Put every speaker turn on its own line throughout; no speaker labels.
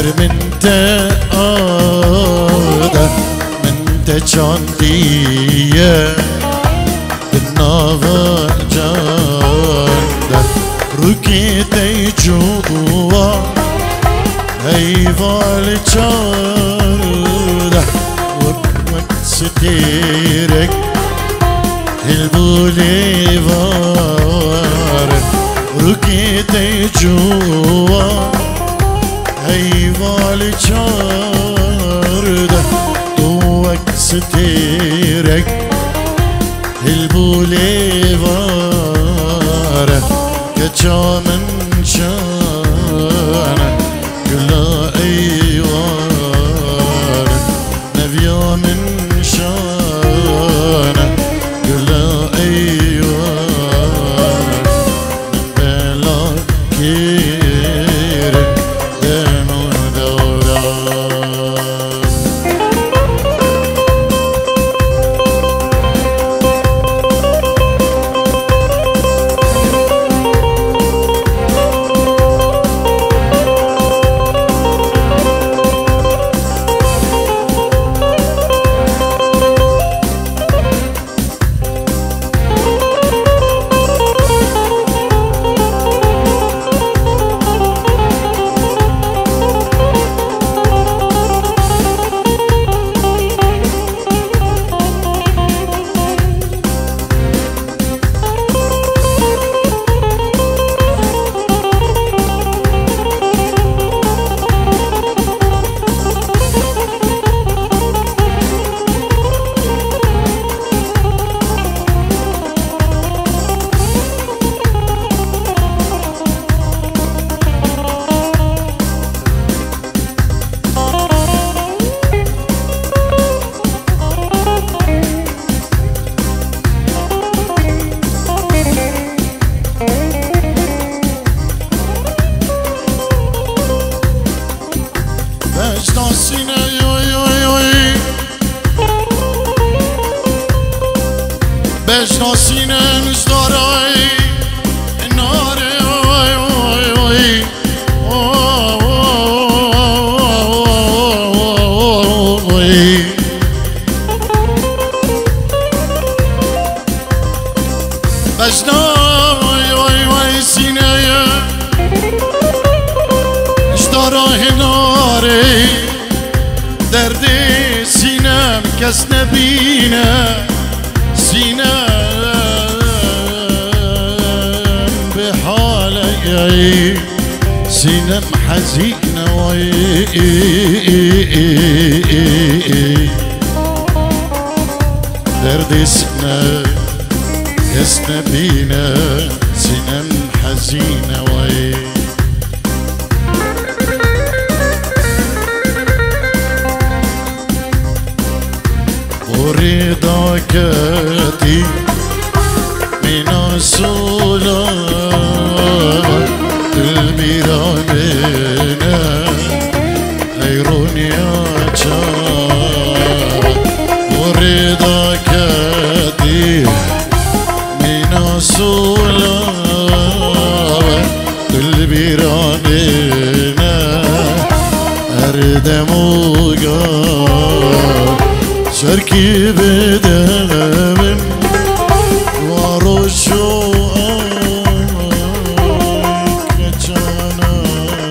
من تآده من تجاندية بالنافع جاندة ركيتي جوا هيفال جاردة وقت ستيرك البوليفار ركيتي جوا هيفال جاردة وقت ستيرك البوليفار كجا من شانه كل ايوان نبيا من شانه كل ايوان بلا كير دم ودوران بشناسینه نشدارای ناره بشنای سینه نشدارای ناره درد سینم کس نبینه سینم بحالي سینم حزينة درد سنة يسنى بينا سینم حزينة ورضاكتي من الصلاة البيرانينا خيرون يا جار ورضاكتي من الصلاة البيرانينا أردم وقار شركي بدمم ورشو كجان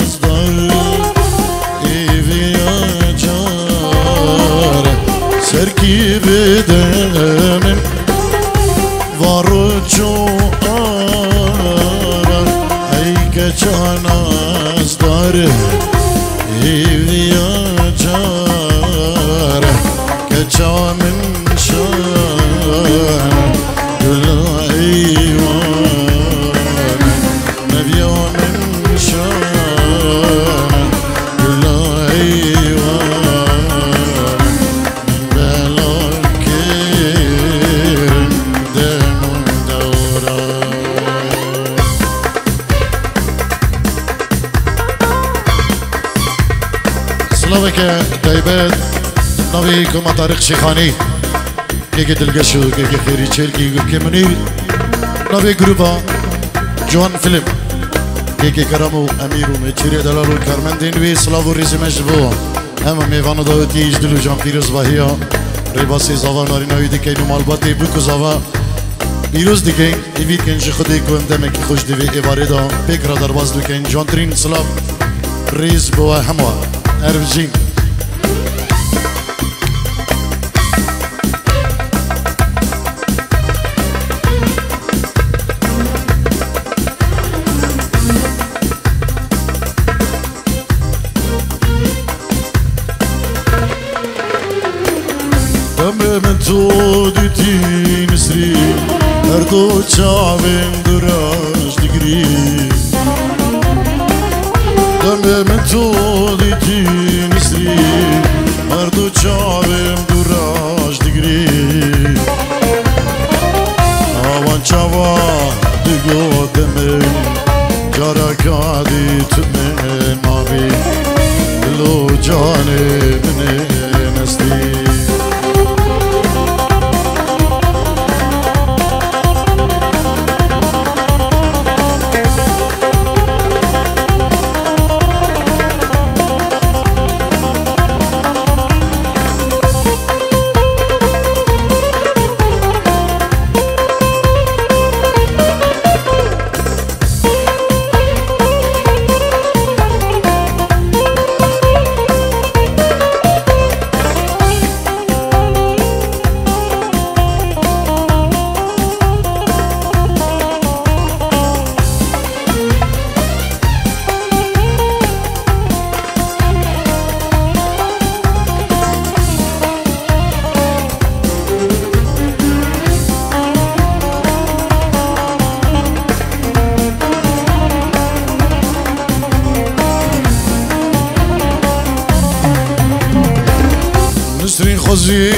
أصدر إيفي أجار شركي بدمم ورشو أي كجان أصدر إيفي أجار كجا من شان كل أيوان نبيا من شان كل أيوان بلا كير دم ودوران سلامك طيبات نبيكم طارق شيخاني كي دلقشو كي خيري تشيلكي كي مني نبي جروبا جوان فيلم كيكي كرمو أميرو ميتشيري دلالو كارمندين وي سلافو ريزي مجبو أما ميفانو داوتي يجدلو جان فيروز باهيا ريباسي زافا ناريناوي دي كينو مالباتي بوكو زافا فيروز دي كين إيفي كنجي خدي كوم دمكي خوش دي في إباريدا بيكرا درباز دو كين جانترين سلاف ريز بوا هموا أرفجين من تو دیتی نسری هر دو چاوین دراج دگری من تو دیتی نسری هر دو چاوین دراج دگری آوان چاوا دیگو دمن جارا کادی تمن ماوی لو جانه من نستی خوزی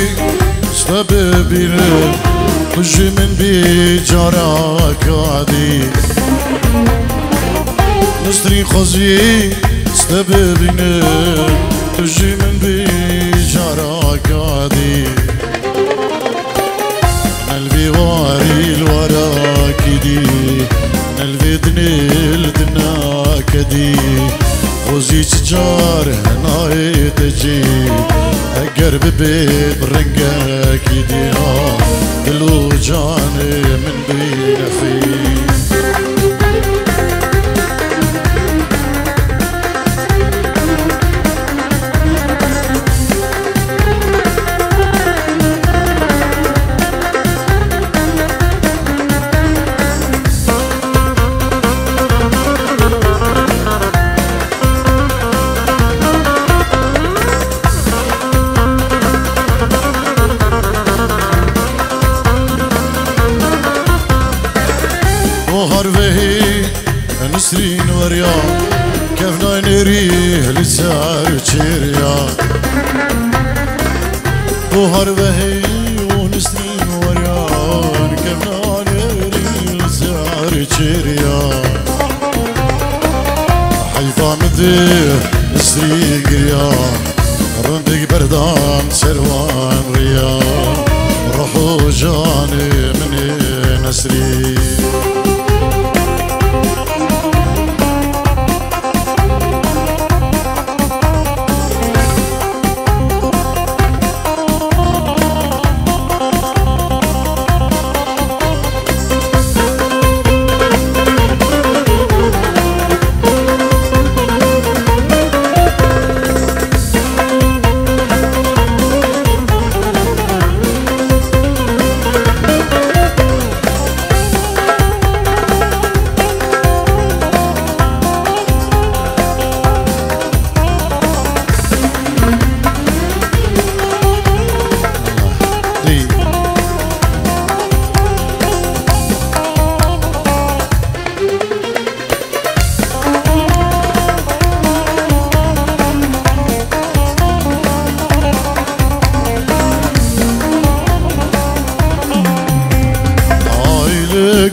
سبب بیره خوشی من بیجارا کادی نستری خوزی سبب بیره خوشی من بیجارا کادی نلبی واری الورا کدی نلبی دنیل دنا کدی خوزی چجار هنای تجی اگر ببيت برنقك يديها دلو جاني من بين فيه نسرين وريا كيفنا نريه لسار تشيريا بوهر بهي ونسرين وريا كيفنا نريه لسار تشيريا حيفا مدير نسري قريا رندق بردان سروان ريا روحو جاني من نسري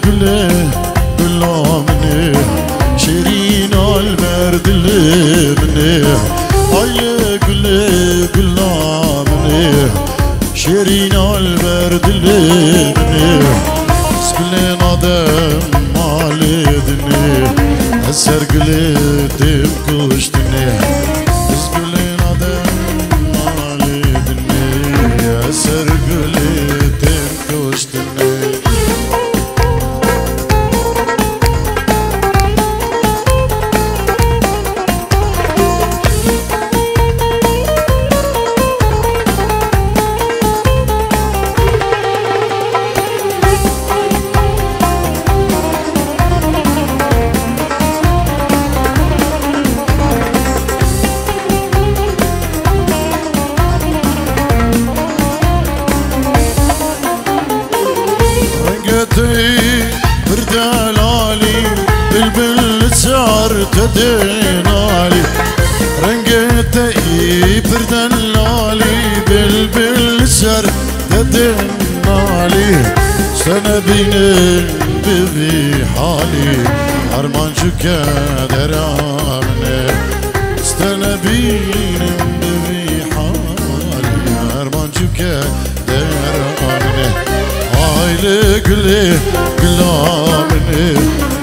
قله قله مني شيرين البرد اللي مني هاي قله قله مني شيرين البرد اللي مني سكلي نادم مالدني sergledim kuştune Ezgülün adım malidine sergledim kuştune بردلالي بلبل صار تدنالي رنقتي بردلالي بلبل صار تدنالي سنة بين ببي حالي أرمان شو كدر آمني سنة بين ببي حالي أرمان شو كدر آمني Aile güle gülamine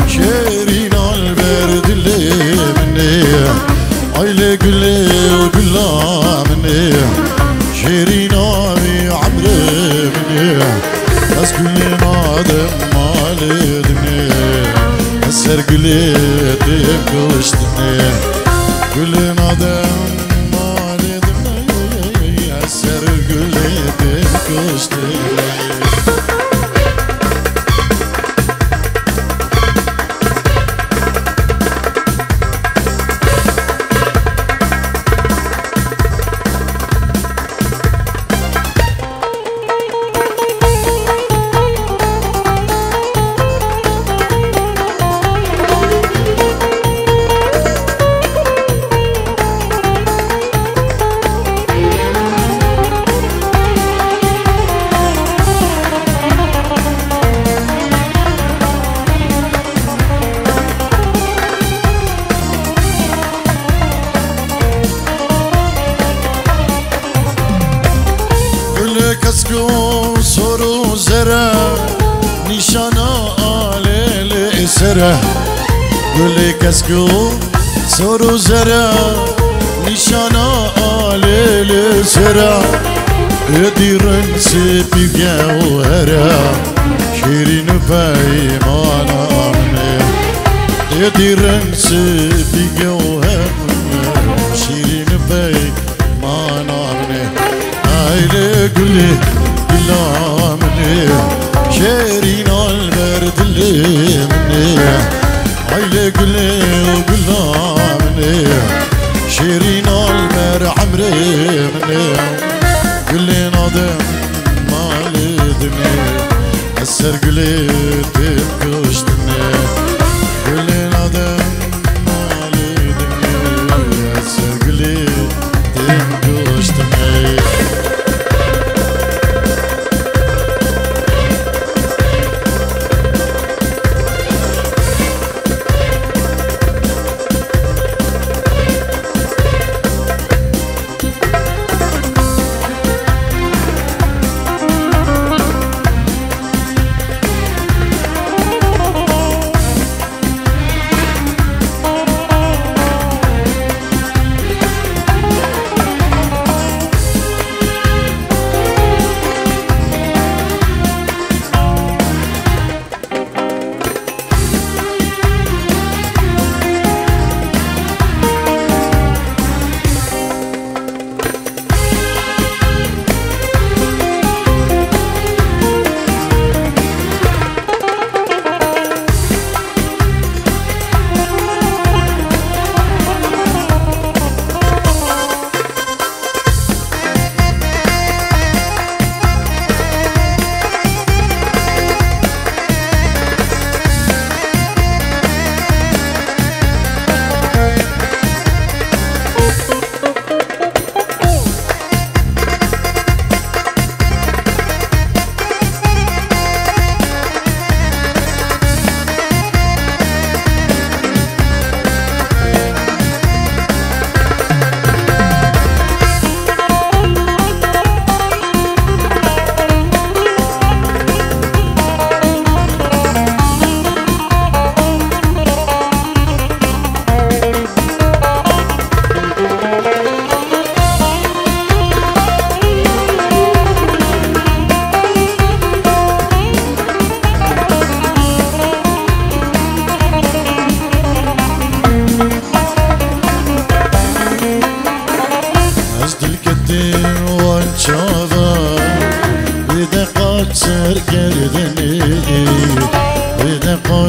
şerin albert dilemine Aile güle gülamine şerin abi amremine Az gülün adım maledine Eser güle dem kuştine Gülün adım maledine Eser güle dem kuştine Kasko soru zera nişana alele esera Böyle kasko soru zera nişana alele sera Ediren sepi gevhera şirin peymana amne Ediren sepi gevhera şirin peymana amne Aile güle gülamine şerin albert dilemine Aile güle gülamine şerin albert amremine Gülün adım malidine Eser güle dem kuştine Gülün adım malidine Eser güle dem kuştine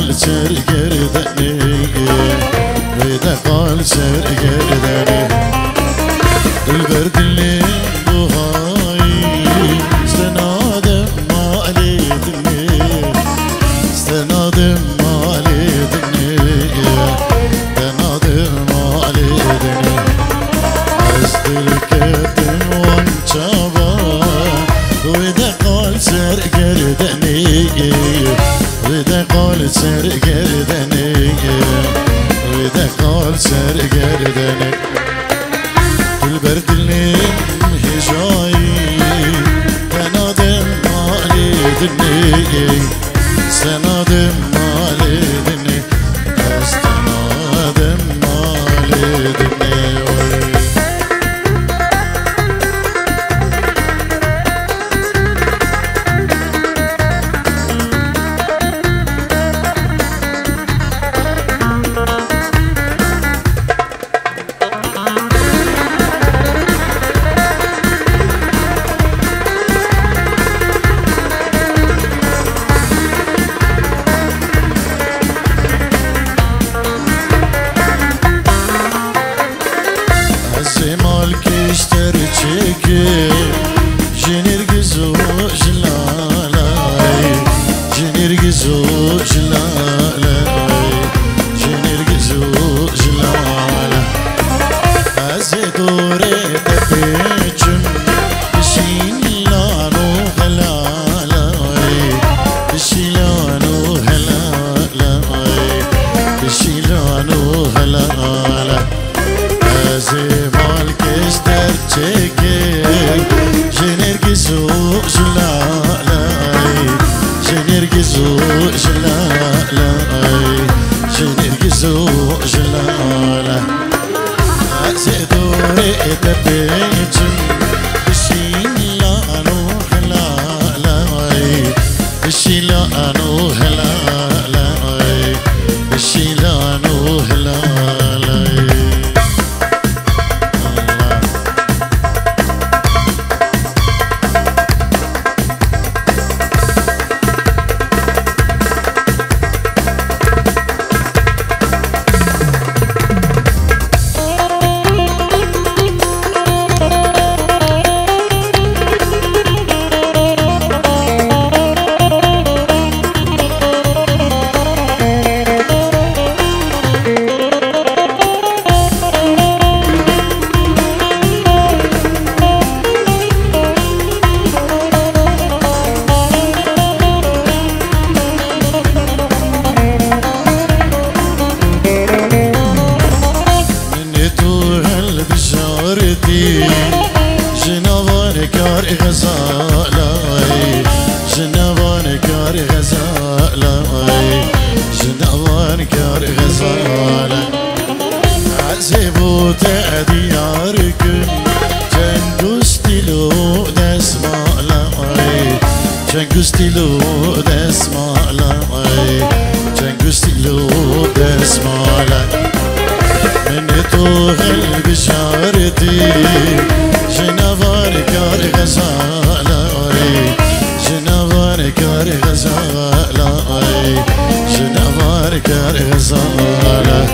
قال سرگردنی ویده قال سرگردنی دل بردلی بوهایی استنادم مالی دنی استنادم مالی دنی استنادم مالی دنی از دل کردم وانچابا ویده قال سرگردنی ویده قال سرگردنی ویده قال سرگردنی دل بردلی هجایی تنادم مالی دنی سنادم مالی دنی استنادم مالی دنی زمال كشتر تشكي جنرجزو جلالاي جنرجزو جلالاي جنرجزو جلالاي أزدوري تبيجن بشيلانو هلالاي بشيلانو هلالاي بشيلانو هلالاي زمال كشتر تشكي جنرجزو جلالاي جنرجزو جلالاي جنرجزو جلالاي أزدوري تبيجن بشيلانو هلالاي بشيلانو هلالاي بشيلانو هلالاي جنوان كار غزالاي جنوان كار غزالاي جنوان كار غزالاي عزبو تأديارك جنگوستيلو دسمالاي جنگوستيلو دسمالاي جنگوستيلو دسمالاي من طوغل بشارتي جنوار كار غزالاي جنوار كار غزالاي جنوار كار غزالاي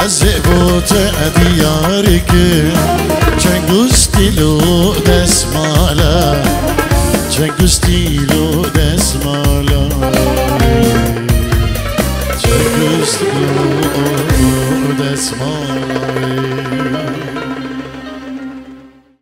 أزبوت أديارك جنگوستيلو دسمالا جنگوستيلو دسمالا جنگوستيلو دسمالا